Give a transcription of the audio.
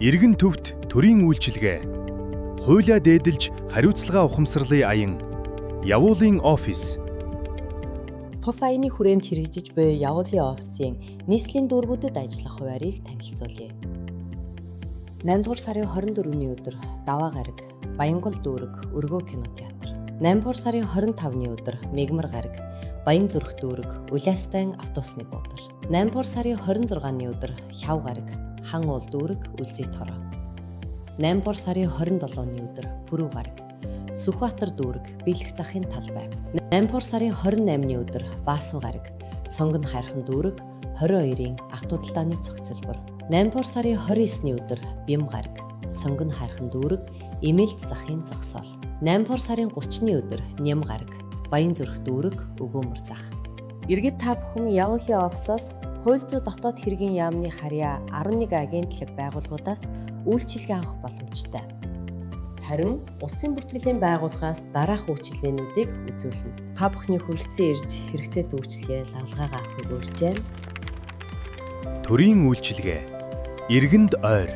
Иргэн төвт төрийн үйлчилгээ. Хуулиа дээдэлж хариуцлага ухамсарлын аян. Явуулын офис. Тус аяны хүрээнд хэрэгжиж буй явуулын офисын нийслэлийн дүүргүүдэд ажиллах хуваарийг танилцуулъя. 8 дугаар сарын 24-ний өдөр Даваа гараг, Баянгол дүүрэг, Өргөө кинотеатр. 8 дугаар сарын 25-ны өдөр Мегмар гараг, Баян зүрх дүүрэг, Улаастайн автобусны буудал. 8 дугаар сарын 26-ны өдөр Хяв гараг, Хан уул дүүрэг, Үлзий тороо. 8 дугаар сарын 27-ны өдөр Пүрэв гараг, Сүхбаатар дүүрэг, Бэлэх захын талбай. 8 дугаар сарын 28-ны өдөр Баасан гараг, Сонгон хайрхан дүүрэг, 22-ын ах тудалдааны цогцлбор. 8 дугаар сарын 29-ний өдөр Бям гараг, Сонгон хайрхан дүүрэг, Эмэлд захын зогсоол. 8 дугаар сарын 30-ны өдөр Ням гараг, Баян зүрх дүүрэг, Өгөөмөр зах. Иргэд та бүхэн явуулын офисоос хууль зүйн дотоод хэргийн яамны харьяа 11 агентлаг байгууллагуудаас үйлчилгээ авах боломжтой. Харин улсын бүртгэлийн байгууллагаас дараах үйлчилгээнүүдийг үзүүлнэ. Та бүхний хүрэлцэн ирж хэрэгцээтэй үйлчилгээ лавлгаагаа авахыг урьж байна. Төрийн үйлчилгээ. Иргэнд ойр.